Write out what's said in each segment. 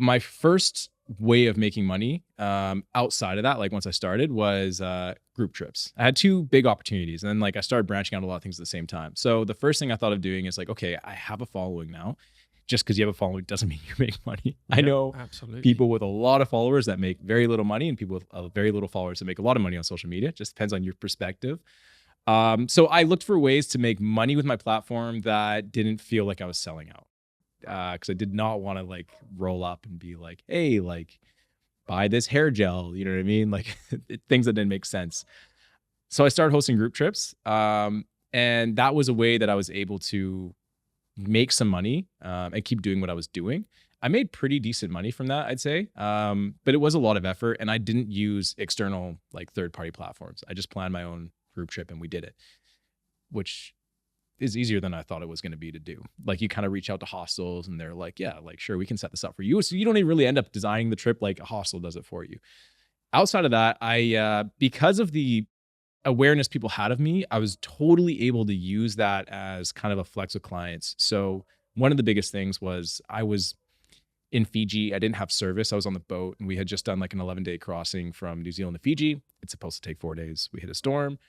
my first way of making money outside of that, like once I started, was group trips. I had two big opportunities, and then like I started branching out a lot of things at the same time. So the first thing I thought of doing is like, okay, I have a following now. Just because you have a following doesn't mean you make money. Yeah, I know absolutely. people with a lot of followers that make very little money, and people with very little followers that make a lot of money on social media. It just depends on your perspective. So I looked for ways to make money with my platform that didn't feel like I was selling out. Because I did not want to like roll up and be like, hey, like buy this hair gel, you know what I mean? Like things that didn't make sense. So I started hosting group trips. And that was a way that I was able to make some money and keep doing what I was doing. I made pretty decent money from that, I'd say. But it was a lot of effort, and I didn't use external like third-party platforms. I just planned my own group trip and we did it, which is easier than I thought it was going to be to do. Like you kind of reach out to hostels and they're like, yeah, like sure, we can set this up for you. So you don't even really end up designing the trip, like a hostel does it for you. Outside of that, I because of the awareness people had of me, I was totally able to use that as kind of a flex with clients. So one of the biggest things was I was in Fiji. I didn't have service. I was on the boat and we had just done like an 11-day crossing from New Zealand to Fiji. It's supposed to take 4 days. We hit a storm.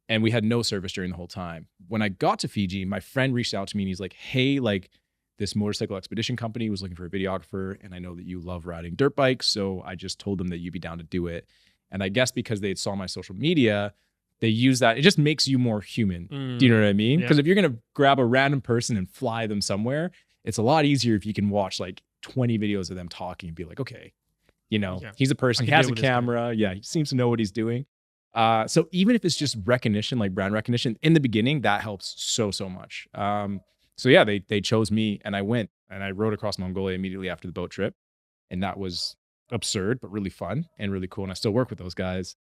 And we had no service during the whole time. When I got to Fiji, my friend reached out to me and he's like, hey, like this motorcycle expedition company was looking for a videographer. And I know that you love riding dirt bikes. So I just told them that you'd be down to do it. And I guess because they saw my social media, they use that. It just makes you more human. Do you know what I mean? Because if you're going to grab a random person and fly them somewhere, it's a lot easier if you can watch like 20 videos of them talking and be like, okay, you know, he's a person, he has a camera. Yeah, he seems to know what he's doing. So even if it's just recognition, like brand recognition in the beginning, that helps so much. So yeah, they chose me and I went and I rode across Mongolia immediately after the boat trip. And that was absurd, but really fun and really cool. And I still work with those guys.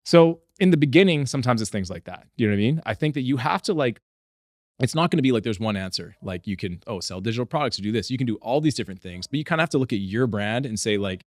So in the beginning, sometimes it's things like that. You know what I mean? I think that you have to like, it's not going to be like there's one answer. Like you can, sell digital products or do this. You can do all these different things, but you kind of have to look at your brand and say like,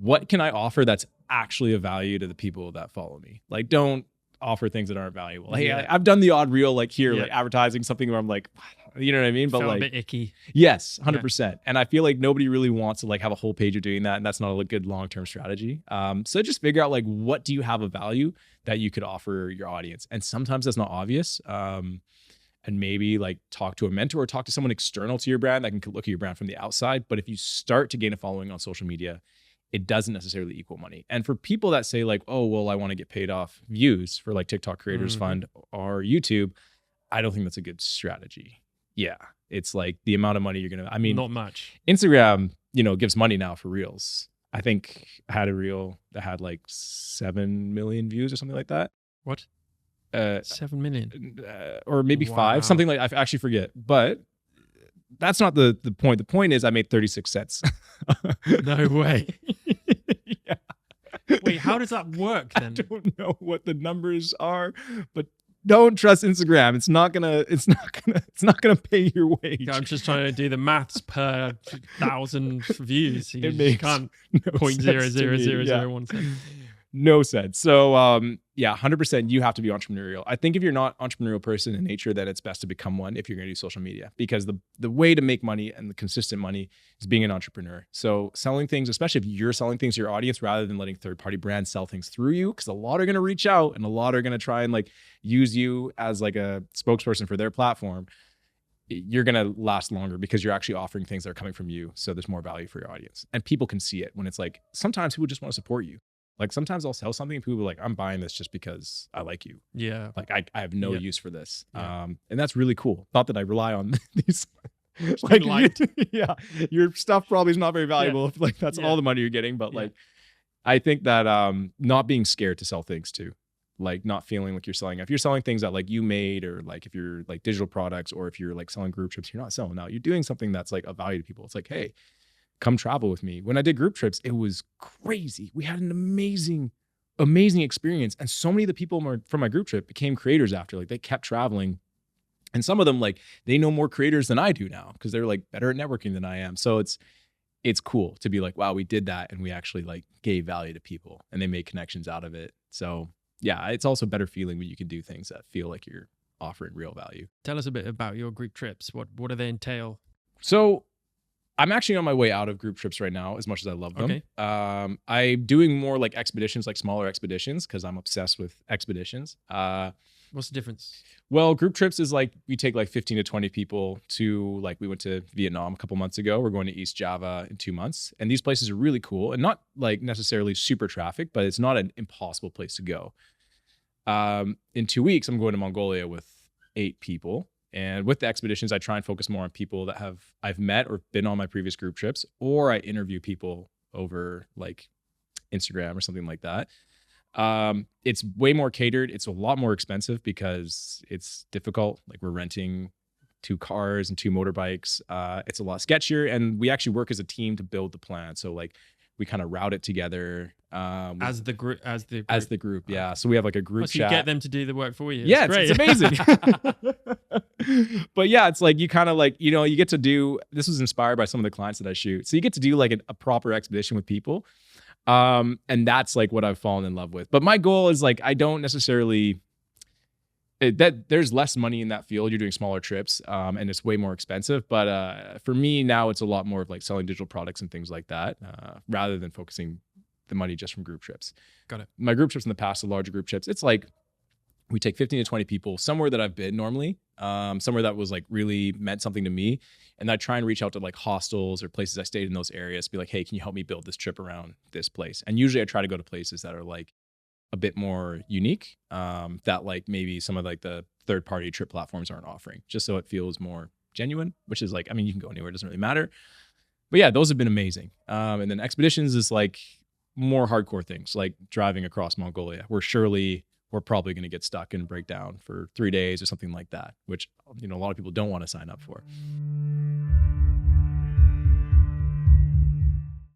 what can I offer that's actually of value to the people that follow me? Like, don't offer things that aren't valuable. Hey, I've done the odd reel like here, like advertising something where I'm like, you know what I mean? But felt like a bit icky. Yes, 100%. And I feel like nobody really wants to like have a whole page of doing that. And that's not a good long-term strategy. So just figure out like, what do you have of value that you could offer your audience? And sometimes that's not obvious. And maybe like talk to a mentor or talk to someone external to your brand that can look at your brand from the outside. But if you start to gain a following on social media, it doesn't necessarily equal money. And for people that say like, oh, well, I want to get paid off views for like TikTok Creators Fund or YouTube, I don't think that's a good strategy. Yeah. It's like the amount of money you're going to, I mean, not much. Instagram, gives money now for reels. I think I had a reel that had like 7 million views or something like that. What? 7 million? Or maybe 5, something like, I actually forget, but that's not the point. The point is I made 36 cents. No way. Yeah. Wait, how does that work then? I don't know what the numbers are, but don't trust Instagram. It's not gonna pay your wage. I'm just trying to do the maths per 1,000 views. You It can't no 0.00001 cent. No sense. So 100% you have to be entrepreneurial. I think if you're not entrepreneurial person in nature, then it's best to become one if you're going to do social media, because the way to make money and the consistent money is being an entrepreneur. So selling things, especially if you're selling things to your audience rather than letting third-party brands sell things through you, because a lot are going to reach out and a lot are going to try and like use you as like a spokesperson for their platform. You're going to last longer because you're actually offering things that are coming from you. So there's more value for your audience, and people can see it when it's like, sometimes people just want to support you. Like sometimes I'll sell something and people are like, I'm buying this just because I like you. Yeah. Like I have no use for this. Yeah. And that's really cool. Not that I rely on these. Like, yeah, your stuff probably is not very valuable if like that's all the money you're getting. But like, I think that not being scared to sell things too. Like not feeling like you're selling. If you're selling things that like you made, or like if you're like digital products, or if you're like selling group trips, you're not selling out. You're doing something that's like of value to people. It's like, hey, come travel with me. When I did group trips, it was crazy. We had an amazing experience. And so many of the people from my group trip became creators after. Like they kept traveling. And some of them, like they know more creators than I do now because they're like better at networking than I am. So it's cool to be like, wow, we did that and we actually like gave value to people and they made connections out of it. So yeah, it's also a better feeling when you can do things that feel like you're offering real value. Tell us a bit about your group trips. What do they entail? So I'm actually on my way out of group trips right now, as much as I love them. Okay. I'm doing more like expeditions, like smaller expeditions, because I'm obsessed with expeditions. What's the difference? Well, group trips is like we take like 15 to 20 people to, like, we went to Vietnam a couple months ago. We're going to East Java in 2 months. And these places are really cool and not like necessarily super traffic, but it's not an impossible place to go. In 2 weeks, I'm going to Mongolia with 8 people. And with the expeditions, I try and focus more on people that I've met or been on my previous group trips, or I interview people over like Instagram or something like that. It's way more catered. It's a lot more expensive because it's difficult. Like, we're renting 2 cars and 2 motorbikes. It's a lot sketchier, and we actually work as a team to build the plan. So like, we kind of route it together. As the group. Yeah. So we have like a group So you chat. get them to do the work for you. Yeah, That's it's great. amazing. But yeah, it's like you kind of like, you get to do, this was inspired by some of the clients that I shoot. So you get to do like a proper expedition with people. And that's like what I've fallen in love with. But my goal is like, I don't necessarily, that there's less money in that field. You're doing smaller trips, and it's way more expensive. But for me now, it's a lot more of like selling digital products and things like that, rather than focusing the money just from group trips. Got it. My group trips in the past, the larger group trips, it's like we take 15 to 20 people somewhere that I've been normally, somewhere that was like really meant something to me. And I try and reach out to like hostels or places I stayed in those areas, be like, hey, can you help me build this trip around this place? And usually I try to go to places that are like a bit more unique, that like maybe some of like the third-party trip platforms aren't offering, just so it feels more genuine, which is like, I mean, you can go anywhere, it doesn't really matter. But yeah, those have been amazing. And then expeditions is like more hardcore things, like driving across Mongolia, where surely we're probably going to get stuck and break down for 3 days or something like that, which, a lot of people don't want to sign up for.